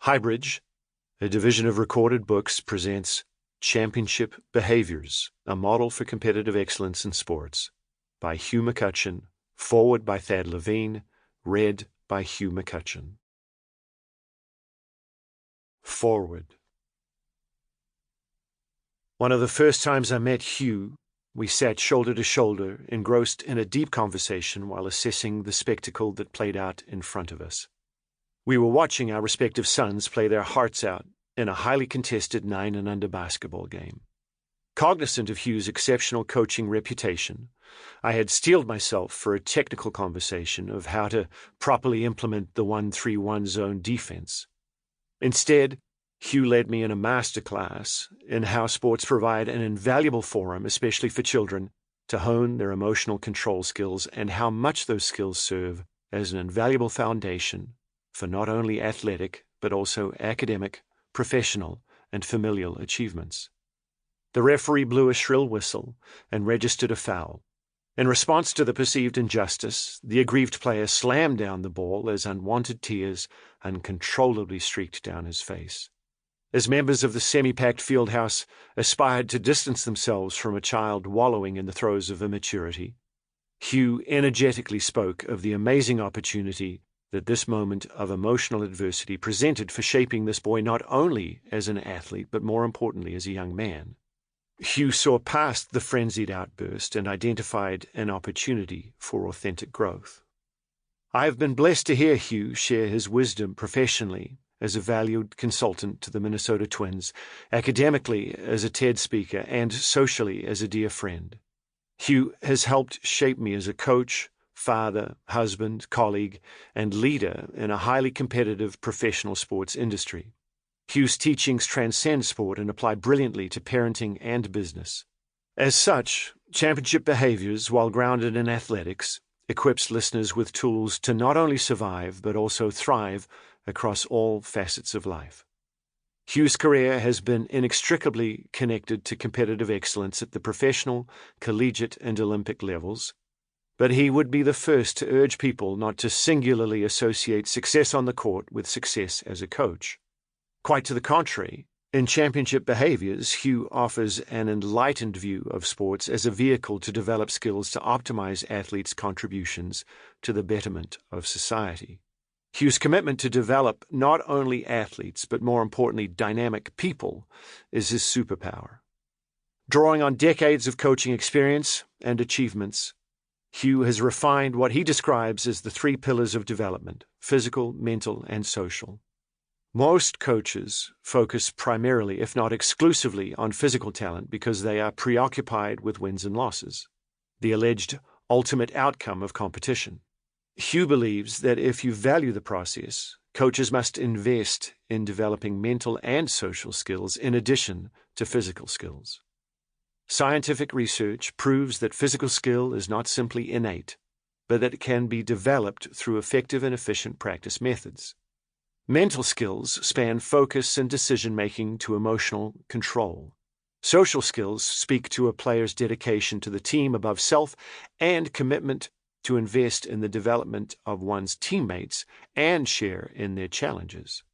HighBridge, a division of Recorded Books, presents Championship Behaviors, a Model for Competitive Excellence in Sports, by Hugh McCutcheon, forward by Thad Levine, read by Hugh McCutcheon. Forward. One of the first times I met Hugh, we sat shoulder to shoulder, engrossed in a deep conversation while assessing the spectacle that played out in front of us. We were watching our respective sons play their hearts out in a highly contested 9 and under basketball game. Cognizant of Hugh's exceptional coaching reputation, I had steeled myself for a technical conversation of how to properly implement the 1-3-1 zone defense. Instead, Hugh led me in a masterclass in how sports provide an invaluable forum, especially for children, to hone their emotional control skills and how much those skills serve as an invaluable foundation for not only athletic but also academic, professional, and familial achievements. The referee blew a shrill whistle and registered a foul. In response to the perceived injustice, the aggrieved player slammed down the ball as unwanted tears uncontrollably streaked down his face. As members of the semi-packed fieldhouse aspired to distance themselves from a child wallowing in the throes of immaturity, Hugh energetically spoke of the amazing opportunity that this moment of emotional adversity presented for shaping this boy not only as an athlete but more importantly as a young man. Hugh saw past the frenzied outburst and identified an opportunity for authentic growth. I have been blessed to hear Hugh share his wisdom professionally as a valued consultant to the Minnesota Twins, academically as a TED speaker, and socially as a dear friend. Hugh has helped shape me as a coach, father, husband, colleague, and leader in a highly competitive professional sports industry. Hugh's teachings transcend sport and apply brilliantly to parenting and business. As such, Championship Behaviors, while grounded in athletics, equips listeners with tools to not only survive but also thrive across all facets of life. Hugh's career has been inextricably connected to competitive excellence at the professional, collegiate, and Olympic levels, but he would be the first to urge people not to singularly associate success on the court with success as a coach. Quite to the contrary, in Championship Behaviors, Hugh offers an enlightened view of sports as a vehicle to develop skills to optimize athletes' contributions to the betterment of society. Hugh's commitment to develop not only athletes, but more importantly, dynamic people, is his superpower. Drawing on decades of coaching experience and achievements, Hugh has refined what he describes as the 3 pillars of development: physical, mental, and social. Most coaches focus primarily, if not exclusively, on physical talent because they are preoccupied with wins and losses, the alleged ultimate outcome of competition. Hugh believes that if you value the process, coaches must invest in developing mental and social skills in addition to physical skills. Scientific research proves that physical skill is not simply innate, but that it can be developed through effective and efficient practice methods. Mental skills span focus and decision-making to emotional control. Social skills speak to a player's dedication to the team above self and commitment to invest in the development of one's teammates and share in their challenges.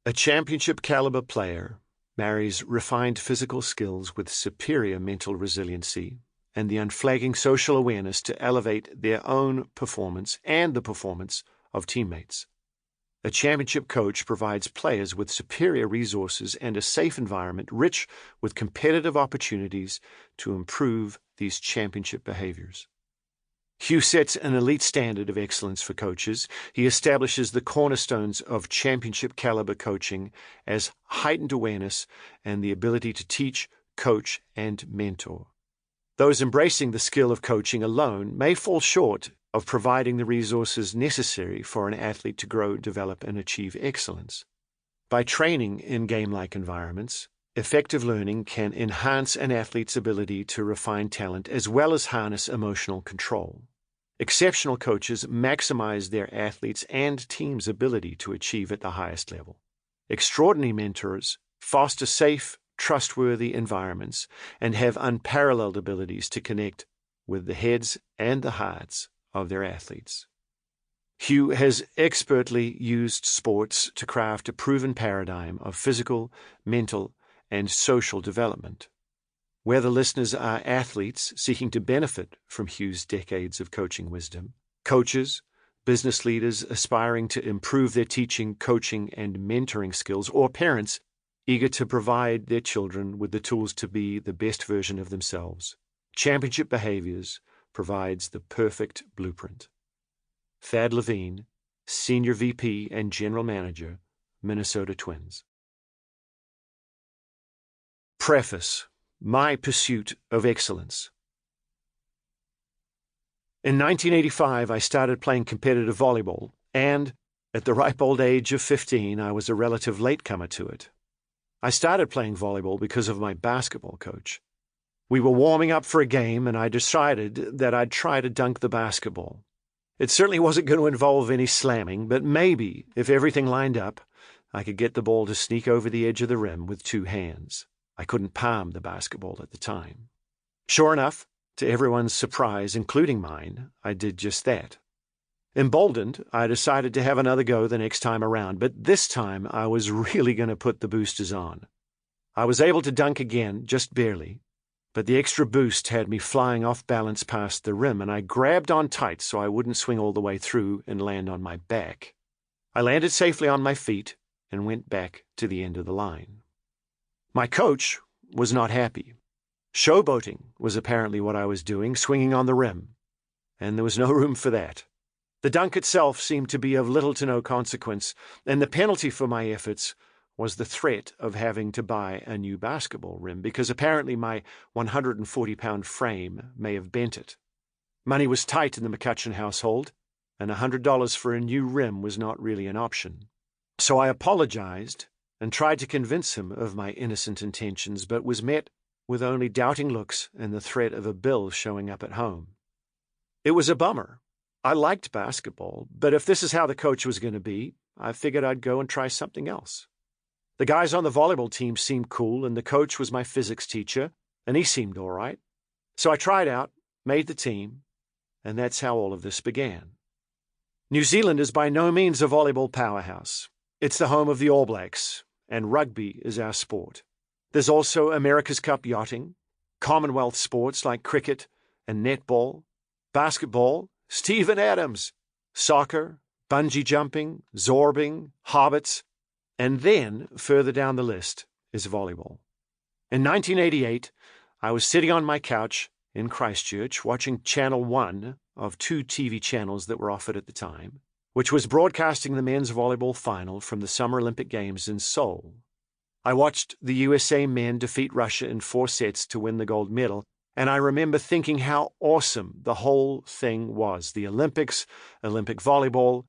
A championship-caliber player marries refined physical skills with superior mental resiliency and the unflagging social awareness to elevate their own performance and the performance of teammates. A championship coach provides players with superior resources and a safe environment rich with competitive opportunities to improve these championship behaviors. Hugh sets an elite standard of excellence for coaches. He establishes the cornerstones of championship-caliber coaching as heightened awareness and the ability to teach, coach, and mentor. Those embracing the skill of coaching alone may fall short of providing the resources necessary for an athlete to grow, develop, and achieve excellence. By training in game-like environments, effective learning can enhance an athlete's ability to refine talent as well as harness emotional control. Exceptional coaches maximize their athletes' and teams' ability to achieve at the highest level. Extraordinary mentors foster safe, trustworthy environments and have unparalleled abilities to connect with the heads and the hearts of their athletes. Hugh has expertly used sports to craft a proven paradigm of physical, mental, and social development. Whether listeners are athletes seeking to benefit from Hugh's decades of coaching wisdom, coaches, business leaders aspiring to improve their teaching, coaching, and mentoring skills, or parents eager to provide their children with the tools to be the best version of themselves, Championship Behaviors provides the perfect blueprint. Thad Levine, Senior VP and General Manager, Minnesota Twins. Preface: My Pursuit of Excellence. In 1985, I started playing competitive volleyball, and at the ripe old age of 15, I was a relative latecomer to it. I started playing volleyball because of my basketball coach. We were warming up for a game, and I decided that I'd try to dunk the basketball. It certainly wasn't going to involve any slamming, but maybe, if everything lined up, I could get the ball to sneak over the edge of the rim with two hands. I couldn't palm the basketball at the time. Sure enough, to everyone's surprise, including mine, I did just that. Emboldened, I decided to have another go the next time around, but this time I was really going to put the boosters on. I was able to dunk again, just barely, but the extra boost had me flying off balance past the rim, and I grabbed on tight so I wouldn't swing all the way through and land on my back. I landed safely on my feet and went back to the end of the line. My coach was not happy. Showboating was apparently what I was doing, swinging on the rim, and there was no room for that. The dunk itself seemed to be of little to no consequence, and the penalty for my efforts was the threat of having to buy a new basketball rim, because apparently my 140-pound frame may have bent it. Money was tight in the McCutcheon household, and $100 for a new rim was not really an option. So I apologized and tried to convince him of my innocent intentions, but was met with only doubting looks and the threat of a bill showing up at home. It was a bummer. I liked basketball, but if this is how the coach was going to be, I figured I'd go and try something else. The guys on the volleyball team seemed cool, and the coach was my physics teacher, and he seemed all right. So I tried out, made the team, and that's how all of this began. New Zealand is by no means a volleyball powerhouse. It's the home of the All Blacks, and rugby is our sport. There's also America's Cup yachting, Commonwealth sports like cricket and netball, basketball, Stephen Adams, soccer, bungee jumping, zorbing, hobbits, and then, further down the list, is volleyball. In 1988, I was sitting on my couch in Christchurch watching Channel 1 of two TV channels that were offered at the time, which was broadcasting the men's volleyball final from the Summer Olympic Games in Seoul. I watched the USA men defeat Russia in 4 sets to win the gold medal, and I remember thinking how awesome the whole thing was, the Olympics, Olympic volleyball,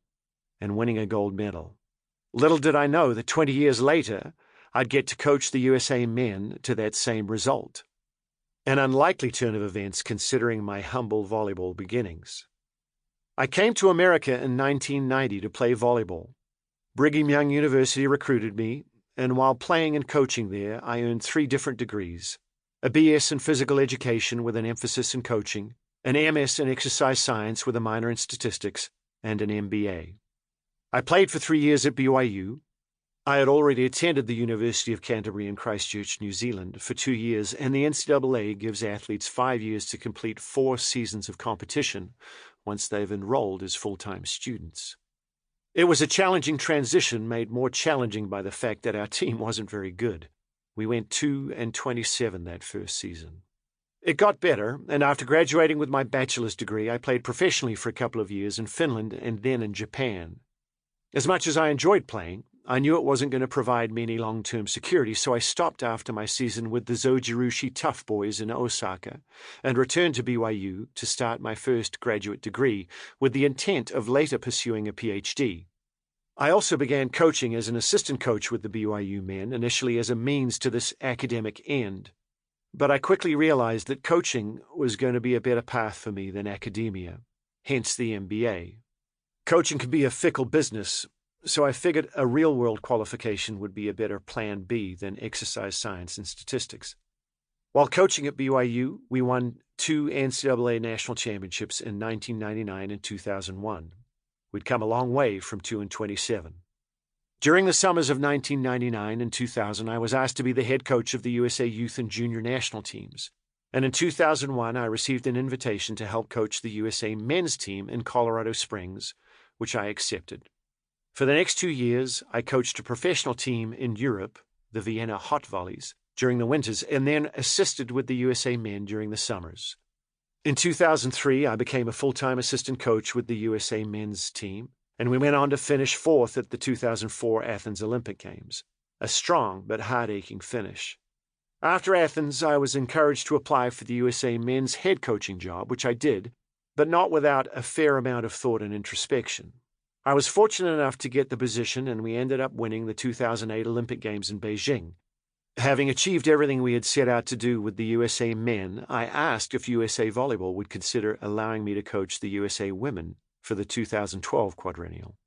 and winning a gold medal. Little did I know that 20 years later, I'd get to coach the USA men to that same result. An unlikely turn of events considering my humble volleyball beginnings. I came to America in 1990 to play volleyball. Brigham Young University recruited me, and while playing and coaching there, I earned 3 different degrees: a BS in physical education with an emphasis in coaching, an MS in exercise science with a minor in statistics, and an MBA. I played for 3 years at BYU. I had already attended the University of Canterbury in Christchurch, New Zealand, for 2 years, and the NCAA gives athletes 5 years to complete 4 seasons of competition once they've enrolled as full-time students. It was a challenging transition, made more challenging by the fact that our team wasn't very good. We went 2-27 that first season. It got better, and after graduating with my bachelor's degree, I played professionally for a couple of years in Finland and then in Japan. As much as I enjoyed playing, I knew it wasn't going to provide me any long-term security, so I stopped after my season with the Zojirushi Tough Boys in Osaka and returned to BYU to start my first graduate degree with the intent of later pursuing a PhD. I also began coaching as an assistant coach with the BYU men, initially as a means to this academic end. But I quickly realized that coaching was going to be a better path for me than academia, hence the MBA. Coaching can be a fickle business, so I figured a real-world qualification would be a better plan B than exercise science and statistics. While coaching at BYU, we won 2 NCAA national championships in 1999 and 2001. We'd come a long way from 2-27. During the summers of 1999 and 2000, I was asked to be the head coach of the USA Youth and Junior National teams. And in 2001, I received an invitation to help coach the USA men's team in Colorado Springs, which I accepted. For the next 2 years, I coached a professional team in Europe, the Vienna Hot Volleys, during the winters, and then assisted with the USA men during the summers. In 2003, I became a full-time assistant coach with the USA men's team, and we went on to finish 4th at the 2004 Athens Olympic Games, a strong but heart-aching finish. After Athens, I was encouraged to apply for the USA men's head coaching job, which I did, but not without a fair amount of thought and introspection. I was fortunate enough to get the position, and we ended up winning the 2008 Olympic Games in Beijing. Having achieved everything we had set out to do with the USA men, I asked if USA Volleyball would consider allowing me to coach the USA women for the 2012 quadrennial.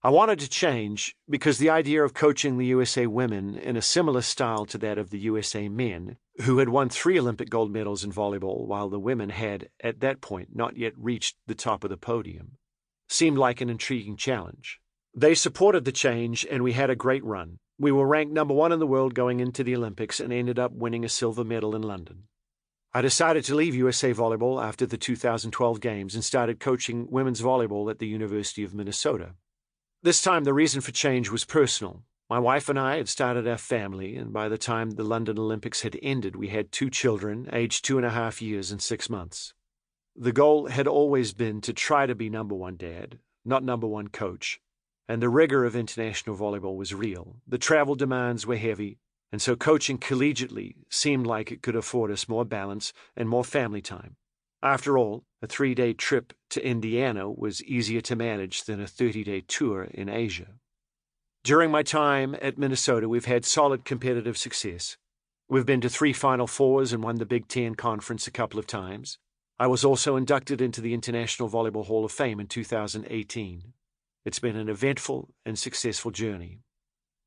I wanted to change because the idea of coaching the USA women in a similar style to that of the USA men, who had won 3 Olympic gold medals in volleyball while the women had, at that point, not yet reached the top of the podium, seemed like an intriguing challenge. They supported the change, and we had a great run. We were ranked number 1 in the world going into the Olympics and ended up winning a silver medal in London. I decided to leave USA Volleyball after the 2012 Games and started coaching women's volleyball at the University of Minnesota. This time the reason for change was personal. My wife and I had started our family, and by the time the London Olympics had ended, we had 2 children, aged 2.5 years and 6 months. The goal had always been to try to be number 1 dad, not number 1 coach, and the rigor of international volleyball was real. The travel demands were heavy, and so coaching collegiately seemed like it could afford us more balance and more family time. After all, a 3-day trip to Indiana was easier to manage than a 30-day tour in Asia. During my time at Minnesota, we've had solid competitive success. We've been to 3 Final Fours and won the Big Ten Conference a couple of times. I was also inducted into the International Volleyball Hall of Fame in 2018. It's been an eventful and successful journey.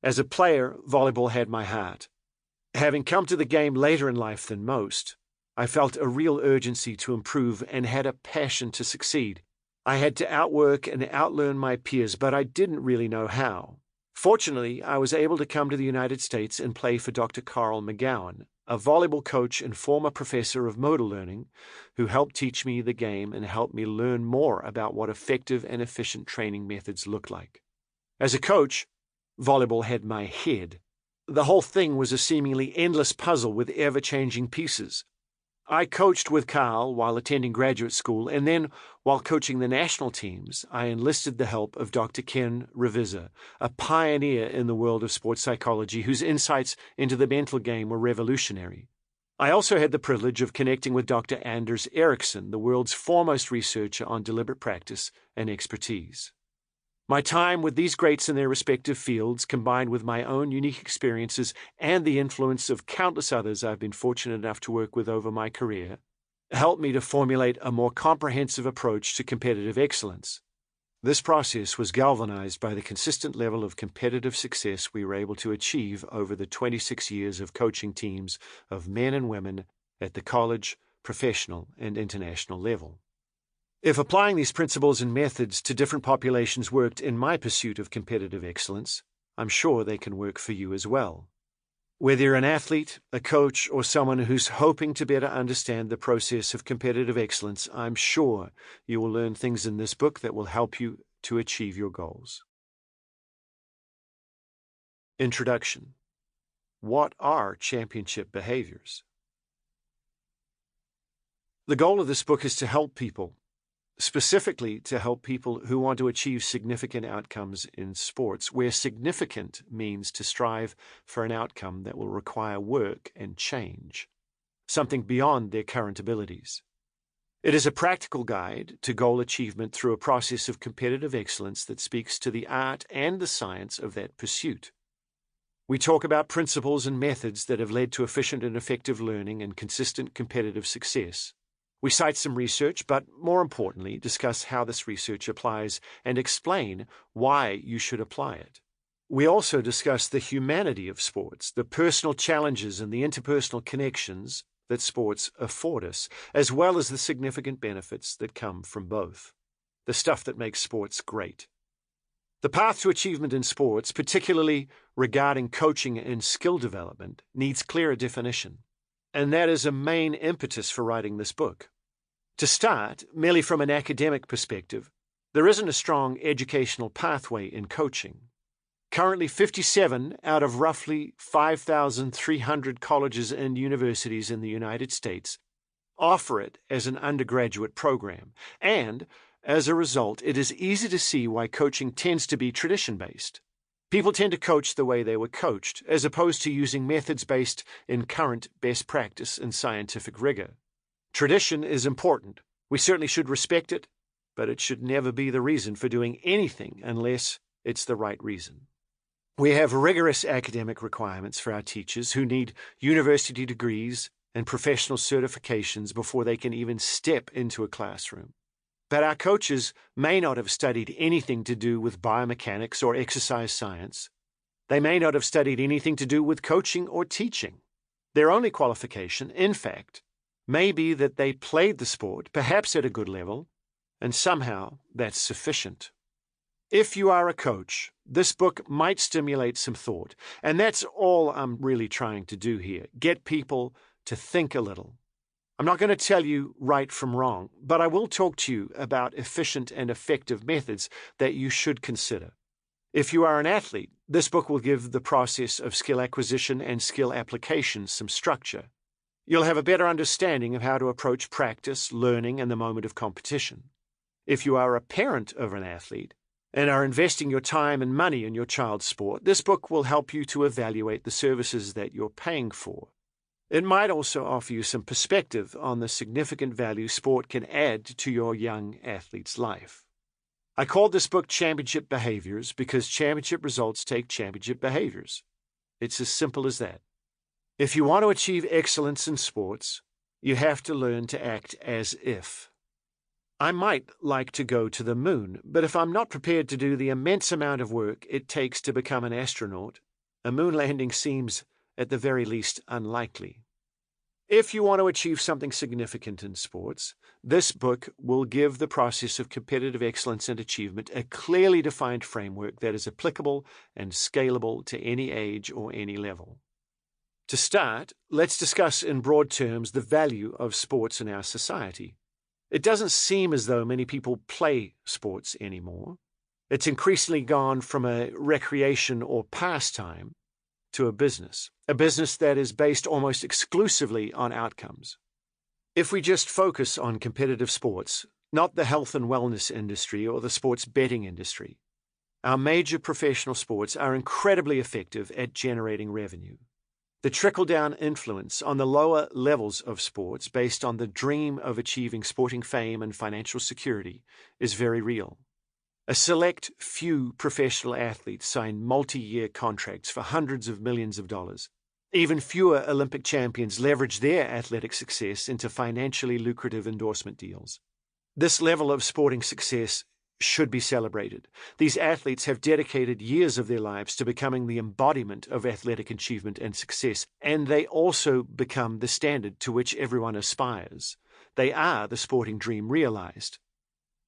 As a player, volleyball had my heart. Having come to the game later in life than most, I felt a real urgency to improve and had a passion to succeed. I had to outwork and outlearn my peers, but I didn't really know how. Fortunately, I was able to come to the United States and play for Dr. Carl McGowan, a volleyball coach and former professor of motor learning, who helped teach me the game and helped me learn more about what effective and efficient training methods look like. As a coach, volleyball had my head. The whole thing was a seemingly endless puzzle with ever-changing pieces. I coached with Carl while attending graduate school, and then, while coaching the national teams, I enlisted the help of Dr. Ken Revisa, a pioneer in the world of sports psychology whose insights into the mental game were revolutionary. I also had the privilege of connecting with Dr. Anders Ericsson, the world's foremost researcher on deliberate practice and expertise. My time with these greats in their respective fields, combined with my own unique experiences and the influence of countless others I've been fortunate enough to work with over my career, helped me to formulate a more comprehensive approach to competitive excellence. This process was galvanized by the consistent level of competitive success we were able to achieve over the 26 years of coaching teams of men and women at the college, professional, and international level. If applying these principles and methods to different populations worked in my pursuit of competitive excellence, I'm sure they can work for you as well. Whether you're an athlete, a coach, or someone who's hoping to better understand the process of competitive excellence, I'm sure you will learn things in this book that will help you to achieve your goals. Introduction. What are championship behaviors? The goal of this book is to help people, specifically to help people who want to achieve significant outcomes in sports, where significant means to strive for an outcome that will require work and change, something beyond their current abilities. It is a practical guide to goal achievement through a process of competitive excellence that speaks to the art and the science of that pursuit. We talk about principles and methods that have led to efficient and effective learning and consistent competitive success. We cite some research, but more importantly, discuss how this research applies and explain why you should apply it. We also discuss the humanity of sports, the personal challenges and the interpersonal connections that sports afford us, as well as the significant benefits that come from both. the stuff that makes sports great. The path to achievement in sports, particularly regarding coaching and skill development, needs clearer definition, and that is a main impetus for writing this book. To start, merely from an academic perspective, there isn't a strong educational pathway in coaching. Currently, 57 out of roughly 5,300 colleges and universities in the United States offer it as an undergraduate program, and as a result, it is easy to see why coaching tends to be tradition-based. People tend to coach the way they were coached, as opposed to using methods based in current best practice and scientific rigor. Tradition is important. We certainly should respect it, but it should never be the reason for doing anything unless it's the right reason. We have rigorous academic requirements for our teachers who need university degrees and professional certifications before they can even step into a classroom. But our coaches may not have studied anything to do with biomechanics or exercise science. They may not have studied anything to do with coaching or teaching. Their only qualification, in fact, may be that they played the sport, perhaps at a good level, and somehow that's sufficient. If you are a coach, this book might stimulate some thought, and that's all I'm really trying to do here, get people to think a little. I'm not going to tell you right from wrong, but I will talk to you about efficient and effective methods that you should consider. If you are an athlete, this book will give the process of skill acquisition and skill application some structure. You'll have a better understanding of how to approach practice, learning, and the moment of competition. If you are a parent of an athlete and are investing your time and money in your child's sport, this book will help you to evaluate the services that you're paying for. It might also offer you some perspective on the significant value sport can add to your young athlete's life. I called this book Championship Behaviors because championship results take championship behaviors. It's as simple as that. If you want to achieve excellence in sports, you have to learn to act as if. I might like to go to the moon, but if I'm not prepared to do the immense amount of work it takes to become an astronaut, a moon landing seems, at the very least, unlikely. If you want to achieve something significant in sports, this book will give the process of competitive excellence and achievement a clearly defined framework that is applicable and scalable to any age or any level. To start, let's discuss in broad terms the value of sports in our society. It doesn't seem as though many people play sports anymore. It's increasingly gone from a recreation or pastime to a business that is based almost exclusively on outcomes. If we just focus on competitive sports, not the health and wellness industry or the sports betting industry, our major professional sports are incredibly effective at generating revenue. The trickle-down influence on the lower levels of sports based on the dream of achieving sporting fame and financial security is very real. A select few professional athletes sign multi-year contracts for hundreds of millions of dollars. Even fewer Olympic champions leverage their athletic success into financially lucrative endorsement deals. This level of sporting success should be celebrated. These athletes have dedicated years of their lives to becoming the embodiment of athletic achievement and success, and they also become the standard to which everyone aspires. They are the sporting dream realized.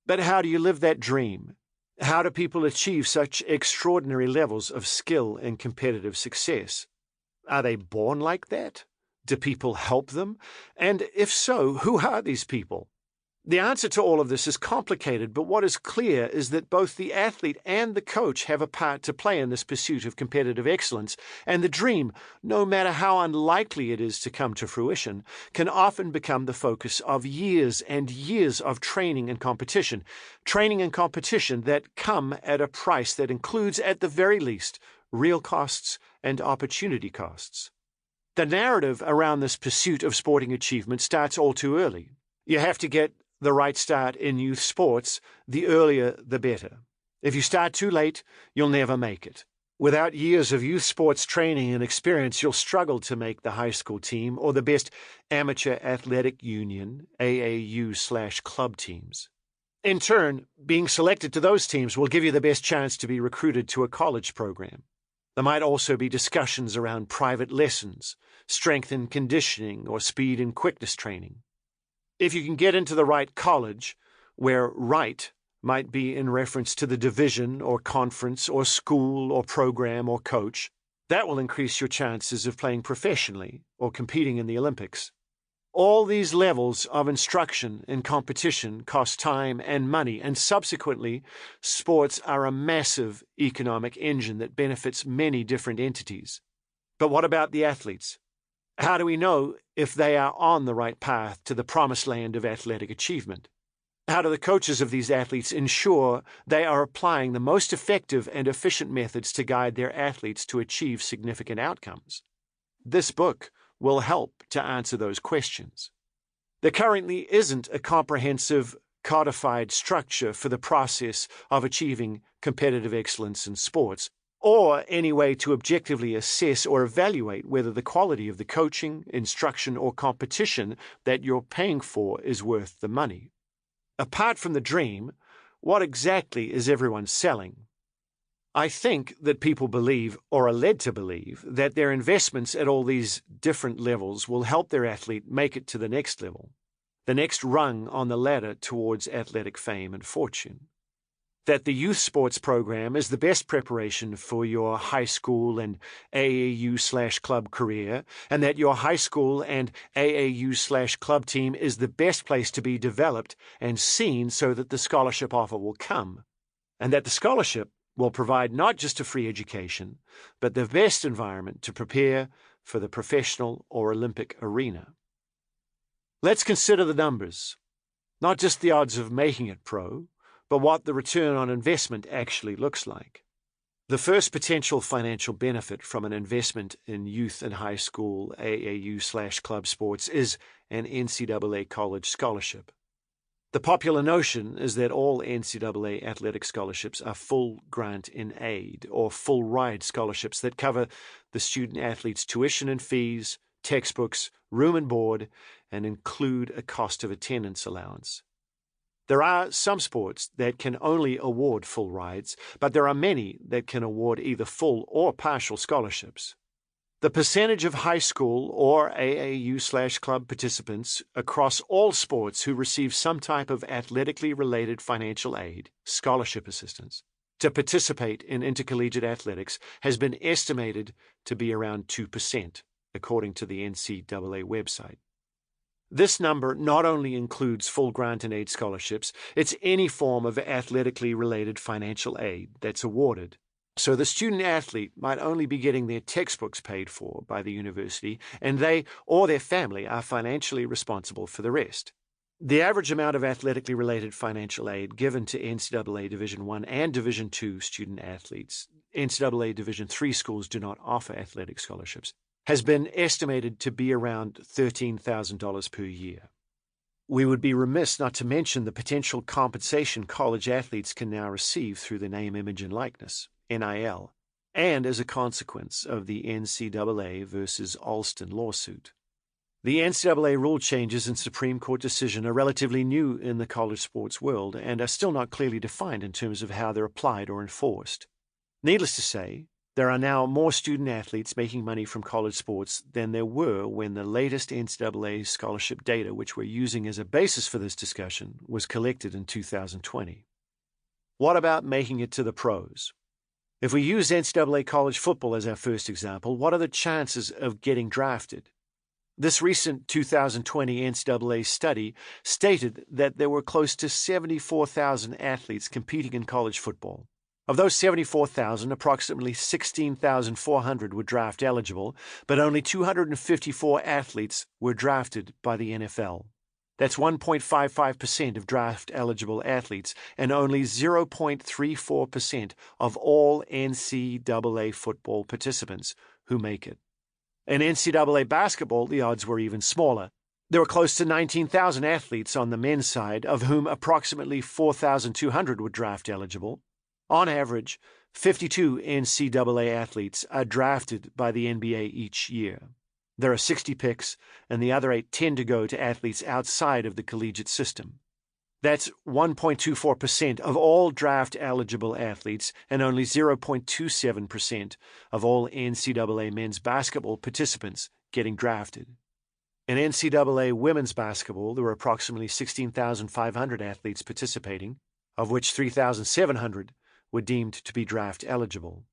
But how do you live that dream? How do people achieve such extraordinary levels of skill and competitive success? Are they born like that? Do people help them? And if so, who are these people? The answer to all of this is complicated, but what is clear is that both the athlete and the coach have a part to play in this pursuit of competitive excellence, and the dream, no matter how unlikely it is to come to fruition, can often become the focus of years and years of training and competition that come at a price that includes, at the very least, real costs and opportunity costs. The narrative around this pursuit of sporting achievement starts all too early. You have to get the right start in youth sports, the earlier the better. If you start too late, you'll never make it. Without years of youth sports training and experience, you'll struggle to make the high school team or the best amateur athletic union, AAU/club teams. In turn, being selected to those teams will give you the best chance to be recruited to a college program. There might also be discussions around private lessons, strength and conditioning, or speed and quickness training. If you can get into the right college, where right might be in reference to the division or conference or school or program or coach. That will increase your chances of playing professionally or competing in the Olympics. All these levels of instruction and competition cost time and money, and subsequently, sports are a massive economic engine that benefits many different entities. But what about the athletes? How do we know if they are on the right path to the promised land of athletic achievement? How do the coaches of these athletes ensure they are applying the most effective and efficient methods to guide their athletes to achieve significant outcomes? This book will help to answer those questions. There currently isn't a comprehensive, codified structure for the process of achieving competitive excellence in sports, or any way to objectively assess or evaluate whether the quality of the coaching, instruction, or competition that you're paying for is worth the money. Apart from the dream, what exactly is everyone selling? I think that people believe, or are led to believe, that their investments at all these different levels will help their athlete make it to the next level, the next rung on the ladder towards athletic fame and fortune. That the youth sports program is the best preparation for your high school and AAU/club career, and that your high school and AAU/club team is the best place to be developed and seen so that the scholarship offer will come, and that the scholarship will provide not just a free education, but the best environment to prepare for the professional or Olympic arena. Let's consider the numbers, not just the odds of making it pro, but what the return on investment actually looks like. The first potential financial benefit from an investment in youth and high school AAU/club sports is an NCAA college scholarship. The popular notion is that all NCAA athletic scholarships are full grant in aid or full ride scholarships that cover the student athlete's tuition and fees, textbooks, room and board, and include a cost of attendance allowance. There are some sports that can only award full rides, but there are many that can award either full or partial scholarships. The percentage of high school or AAU/club participants across all sports who receive some type of athletically related financial aid, scholarship assistance, to participate in intercollegiate athletics has been estimated to be around 2%, according to the NCAA website. This number not only includes full grant and aid scholarships, it's any form of athletically related financial aid that's awarded. So the student-athlete might only be getting their textbooks paid for by the university, and they or their family are financially responsible for the rest. The average amount of athletically related financial aid given to NCAA Division I and Division II student-athletes — NCAA Division III schools do not offer athletic scholarships — has been estimated to be around $13,000 per year. We would be remiss not to mention the potential compensation college athletes can now receive through the name, image, and likeness, NIL, and as a consequence of the NCAA versus Alston lawsuit. The NCAA rule changes and Supreme Court decision are relatively new in the college sports world and are still not clearly defined in terms of how they're applied or enforced. Needless to say, there are now more student-athletes making money from college sports than there were when the latest NCAA scholarship data, which we're using as a basis for this discussion, was collected in 2020. What about making it to the pros? If we use NCAA college football as our first example, what are the chances of getting drafted? This recent 2020 NCAA study stated that there were close to 74,000 athletes competing in college football. Of those 74,000, approximately 16,400 were draft eligible, but only 254 athletes were drafted by the NFL. That's 1.55% of draft-eligible athletes and only 0.34% of all NCAA football participants who make it. In NCAA basketball, the odds were even smaller. There were close to 19,000 athletes on the men's side, of whom approximately 4,200 were draft-eligible. On average, 52 NCAA athletes are drafted by the NBA each year. There are 60 picks, and the other 8 tend to go to athletes outside of the collegiate system. That's 1.24% of all draft-eligible athletes and only 0.27% of all NCAA men's basketball participants getting drafted. In NCAA women's basketball, there were approximately 16,500 athletes participating. of which 3,700 were deemed to be draft eligible.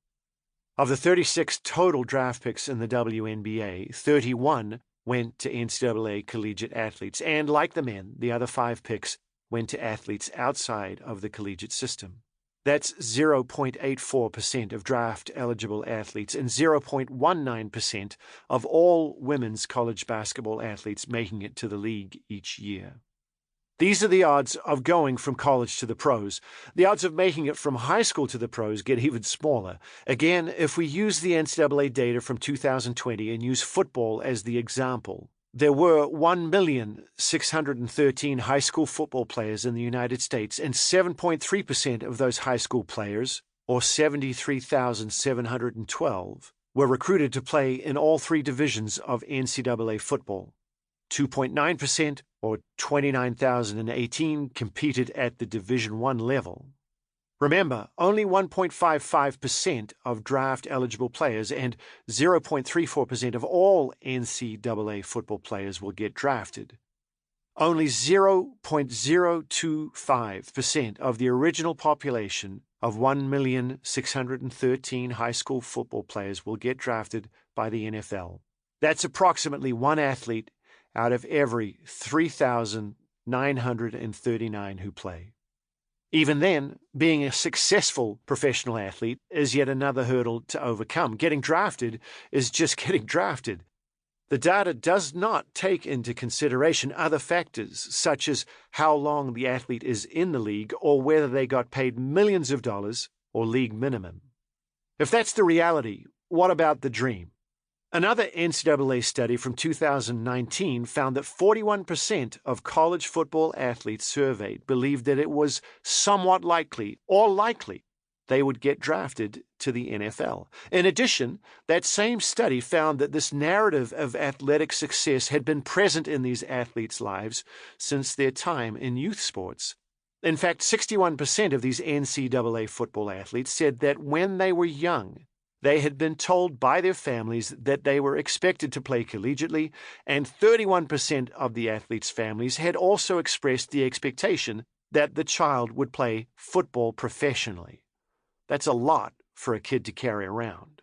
Of the 36 total draft picks in the WNBA, 31 went to NCAA collegiate athletes, and like the men, the other 5 picks went to athletes outside of the collegiate system. That's 0.84% of draft-eligible athletes and 0.19% of all women's college basketball athletes making it to the league each year. These are the odds of going from college to the pros. The odds of making it from high school to the pros get even smaller. Again, if we use the NCAA data from 2020 and use football as the example, there were 1,613,000 high school football players in the United States, and 7.3% of those high school players, or 73,712, were recruited to play in all 3 divisions of NCAA football. 2.9%, or 29,018, competed at the Division I level. Remember, only 1.55% of draft-eligible players and 0.34% of all NCAA football players will get drafted. Only 0.025% of the original population of 1,613,000 high school football players will get drafted by the NFL. That's approximately 1 athlete out of every 3,939 who play. Even then, being a successful professional athlete is yet another hurdle to overcome. Getting drafted is just getting drafted. The data does not take into consideration other factors, such as how long the athlete is in the league or whether they got paid millions of dollars or league minimum. If that's the reality, what about the dream? Another NCAA study from 2019 found that 41% of college football athletes surveyed believed that it was somewhat likely or likely they would get drafted to the NFL. In addition, that same study found that this narrative of athletic success had been present in these athletes' lives since their time in youth sports. In fact, 61% of these NCAA football athletes said that when they were young, they had been told by their families that they were expected to play collegiately, and 31% of the athletes' families had also expressed the expectation that the child would play football professionally. That's a lot for a kid to carry around.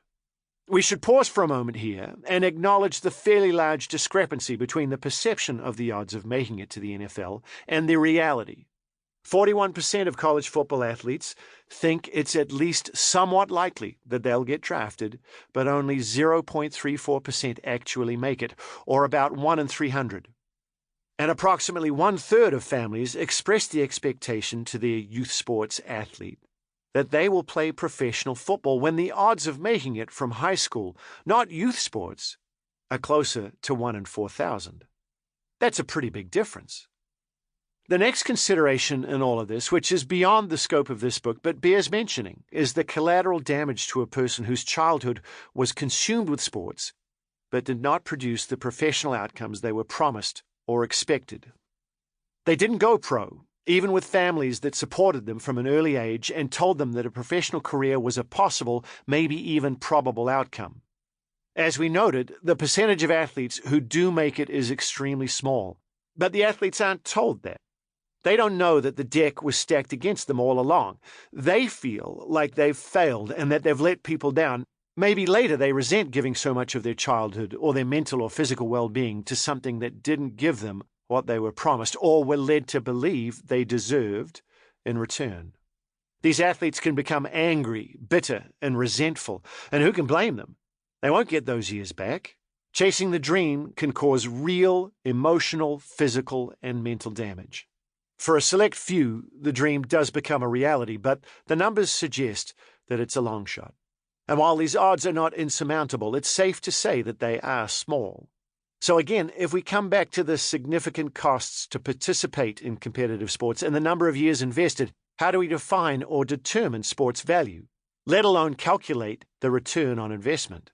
We should pause for a moment here and acknowledge the fairly large discrepancy between the perception of the odds of making it to the NFL and the reality. 41% of college football athletes think it's at least somewhat likely that they'll get drafted, but only 0.34% actually make it, or about 1 in 300. And approximately 1/3 of families express the expectation to their youth sports athlete that they will play professional football when the odds of making it from high school, not youth sports, are closer to 1 in 4,000. That's a pretty big difference. The next consideration in all of this, which is beyond the scope of this book but bears mentioning, is the collateral damage to a person whose childhood was consumed with sports but did not produce the professional outcomes they were promised or expected. They didn't go pro, even with families that supported them from an early age and told them that a professional career was a possible, maybe even probable outcome. As we noted, the percentage of athletes who do make it is extremely small, but the athletes aren't told that. They don't know that the deck was stacked against them all along. They feel like they've failed and that they've let people down. Maybe later they resent giving so much of their childhood or their mental or physical well-being to something that didn't give them what they were promised or were led to believe they deserved in return. These athletes can become angry, bitter, and resentful, and who can blame them? They won't get those years back. Chasing the dream can cause real emotional, physical, and mental damage. For a select few, the dream does become a reality, but the numbers suggest that it's a long shot. And while these odds are not insurmountable, it's safe to say that they are small. So again, if we come back to the significant costs to participate in competitive sports and the number of years invested, how do we define or determine sports value, let alone calculate the return on investment?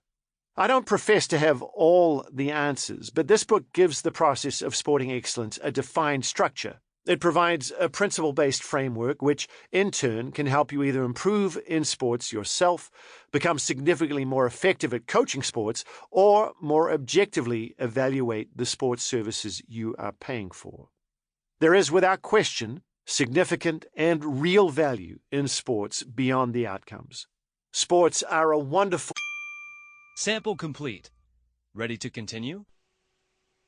I don't profess to have all the answers, but this book gives the process of sporting excellence a defined structure. It provides a principle-based framework which, in turn, can help you either improve in sports yourself, become significantly more effective at coaching sports, or more objectively evaluate the sports services you are paying for. There is, without question, significant and real value in sports beyond the outcomes. Sports are a wonderful... Sample complete. Ready to continue?